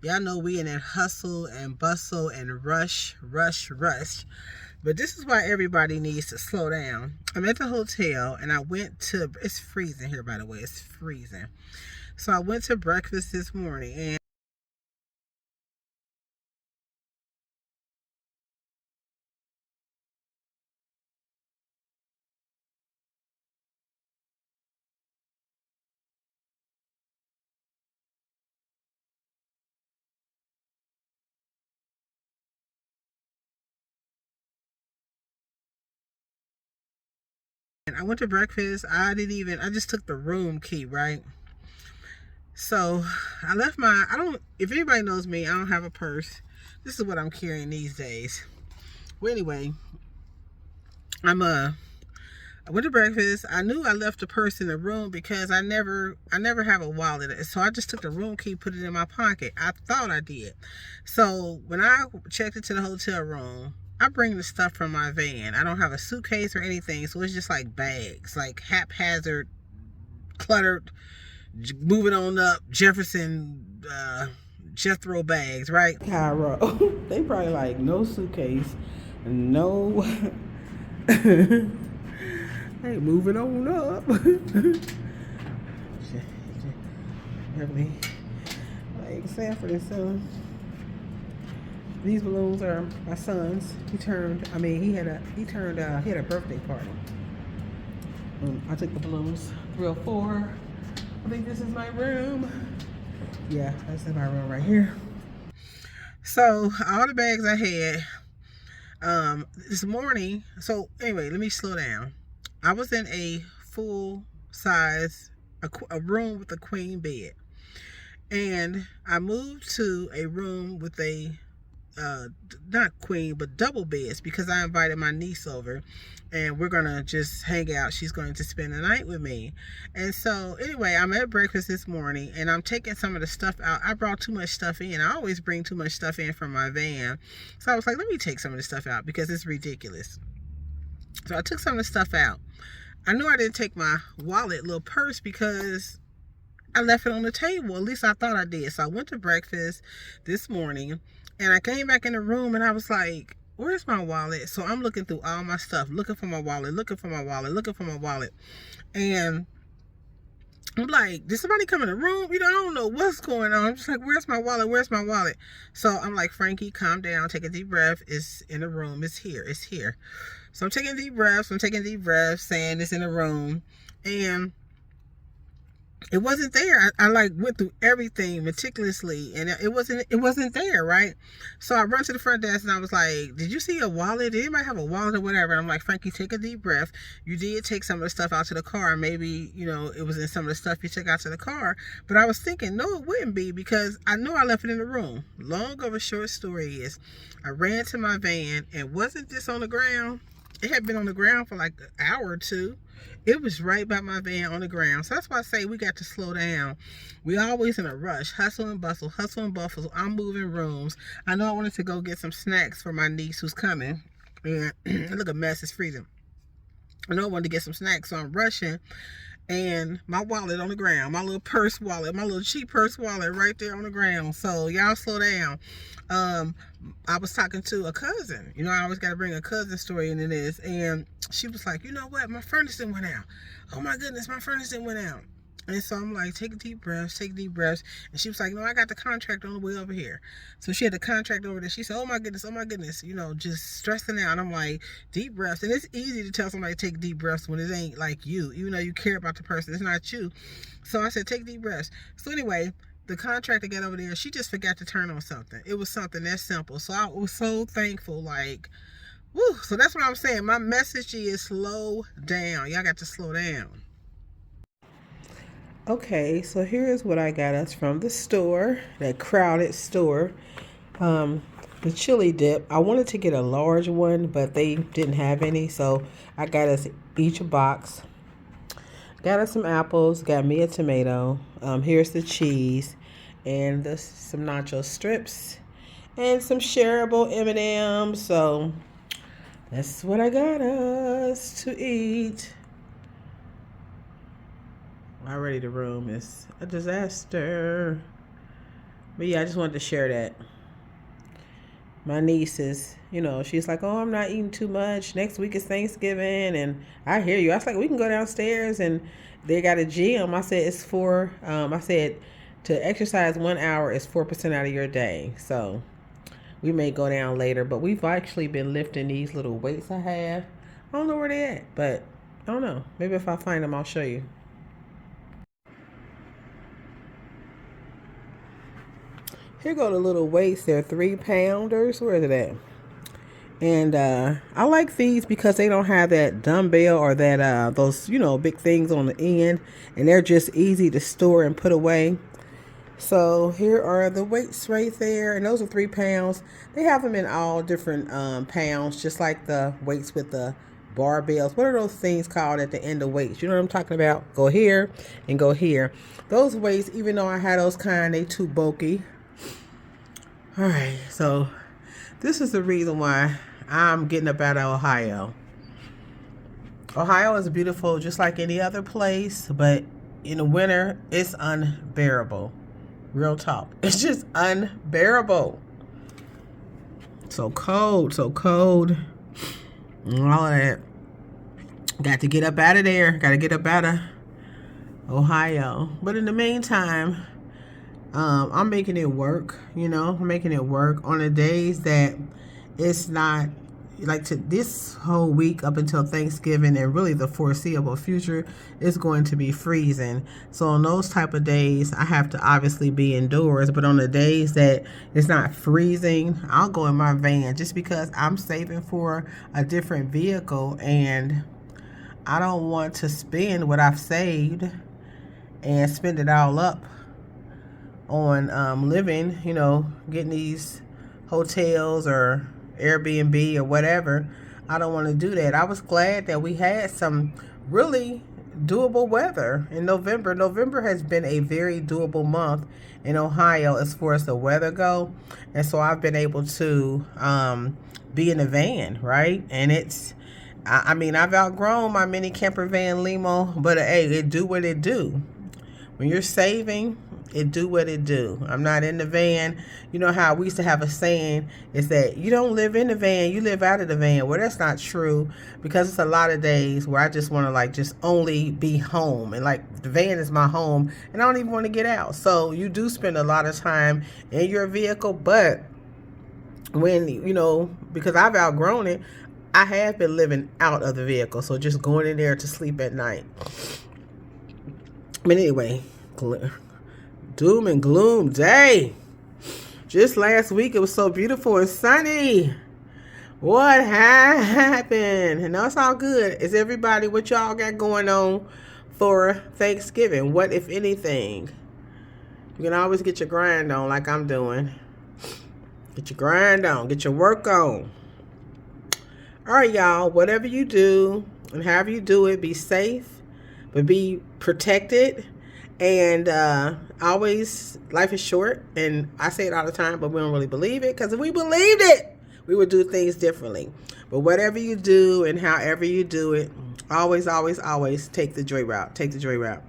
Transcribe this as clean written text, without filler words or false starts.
Y'all know we in that hustle and bustle and rush, rush, rush. But this is why everybody needs to slow down. I'm at the hotel and I went to, it's freezing here, by the way. It's freezing. So I went to breakfast this morning and I went to breakfast. I just took the room key, right? So I left if anybody knows me, I don't have a purse. This is what I'm carrying these days. Well, anyway, I'm I went to breakfast. I knew I left the purse in the room because I never have a wallet. So I just took the room key, put it in my pocket. I thought I did. So when I checked into the hotel room, I bring the stuff from my van. I don't have a suitcase or anything, so it's just like bags, like haphazard, cluttered, moving on up Jefferson, Jethro bags, right? Cairo. They probably like no suitcase, no. Hey, moving on up. Really, like Sanford and Son. These balloons are my son's. He had a birthday party. I took the balloons. 304. I think this is my room. Yeah, that's in my room right here. So all the bags I had this morning. So anyway, let me slow down. I was in a full size a room with a queen bed, and I moved to a room with a not queen but double beds because I invited my niece over and we're gonna just hang out. She's going to spend the night with me. And so anyway, I'm at breakfast this morning and I'm taking some of the stuff out. I brought too much stuff in. I always bring too much stuff in from my van. So I was like, let me take some of the stuff out because it's ridiculous. So I took some of the stuff out. I knew I didn't take my wallet, little purse, because I left it on the table. At least I thought I did. So I went to breakfast this morning and I came back in the room and I was like, where's my wallet? So I'm looking through all my stuff, looking for my wallet, looking for my wallet, looking for my wallet. And I'm like, did somebody come in the room? I don't know what's going on. I'm just like, where's my wallet? Where's my wallet? So I'm like, Frankie, calm down. Take a deep breath. It's in the room. It's here. It's here. So I'm taking deep breaths. Saying it's in the room. And it wasn't there. I like went through everything meticulously and it wasn't there, right? So I run to the front desk and I was like, did you see a wallet? Did anybody have a wallet or whatever? And I'm like, Frankie, take a deep breath. You did take some of the stuff out to the car. Maybe, it was in some of the stuff you took out to the car. But I was thinking, no, it wouldn't be because I know I left it in the room. Long of a short story is I ran to my van and wasn't this on the ground? It had been on the ground for like an hour or two. It was right by my van on the ground. So that's why I say we got to slow down. We always in a rush. Hustle and bustle. Hustle and bustle. I'm moving rooms. I know I wanted to go get some snacks for my niece who's coming. And look, a mess. It's freezing. I know I wanted to get some snacks, so I'm rushing. And my wallet on the ground, my little purse wallet, my little cheap purse wallet right there on the ground. So y'all slow down. Um, I was talking to a cousin. I always got to bring a cousin story into this. And she was like, you know what? My furnace went out. Oh my goodness, my furnace went out. And so I'm like, take deep breaths, take deep breaths. And she was like, no, I got the contract on the way over here. So she had the contract over there. She said, oh my goodness, just stressing out. I'm like, deep breaths. And it's easy to tell somebody to take deep breaths when it ain't like you. Even though you care about the person, it's not you. So I said, take deep breaths. So anyway, the contractor got over there. She just forgot to turn on something. It was something that simple. So I was so thankful, like, woo. So that's what I'm saying. My message is slow down. Y'all got to slow down. Okay, so here is what I got us from the store, that crowded store. Um, the chili dip. I wanted to get a large one, but they didn't have any, so I got us each a box. Got us some apples. Got me a tomato. Here's the cheese, and some nacho strips, and some shareable M&Ms. So that's what I got us to eat. Already the room is a disaster. But yeah, I just wanted to share that. My niece is, she's like, oh, I'm not eating too much. Next week is Thanksgiving. And I hear you. I was like, we can go downstairs and they got a gym. I said, I said to exercise 1 hour is 4% out of your day. So we may go down later, but we've actually been lifting these little weights I have. I don't know where they at, but I don't know. Maybe if I find them, I'll show you. Here go the little weights. They're 3-pounders. Where is it at? And I like these because they don't have that dumbbell or that those big things on the end, and they're just easy to store and put away. So here are the weights right there, and those are 3 pounds. They have them in all different pounds, just like the weights with the barbells. What are those things called at the end of weights? You know what I'm talking about? Go here and go here. Those weights, even though I had those kind, they too bulky. All right, so this is the reason why I'm getting up out of Ohio. Ohio is beautiful just like any other place, but in the winter, it's unbearable. Real talk. It's just unbearable. So cold. And all of that. Got to get up out of there. Got to get up out of Ohio. But in the meantime, I'm making it work, I'm making it work on the days that it's not like to this whole week up until Thanksgiving and really the foreseeable future is going to be freezing. So on those type of days, I have to obviously be indoors, but on the days that it's not freezing, I'll go in my van just because I'm saving for a different vehicle and I don't want to spend what I've saved and spend it all up on living, getting these hotels or Airbnb or whatever. I don't want to do that. I was glad that we had some really doable weather in November. November has been a very doable month in Ohio as far as the weather go. And so I've been able to be in a van, right? And I've outgrown my mini camper van limo, but hey, it do what it do. When you're saving, it do what it do. I'm not in the van. You know how we used to have a saying is that you don't live in the van, you live out of the van. Well, that's not true because it's a lot of days where I just want to just only be home. And the van is my home and I don't even want to get out. So you do spend a lot of time in your vehicle. But when, because I've outgrown it, I have been living out of the vehicle. So just going in there to sleep at night. But anyway, doom and gloom day. Just last week it was so beautiful and sunny. What happened? And that's all good. Is everybody, what y'all got going on for Thanksgiving? What, if anything? You can always get your grind on like I'm doing. Get your grind on. Get your work on. All right, y'all. Whatever you do and however you do it, be safe. But be protected, and always, life is short, and I say it all the time, but we don't really believe it, because if we believed it, we would do things differently. But whatever you do and however you do it, always, always, always take the joy route. Take the joy route.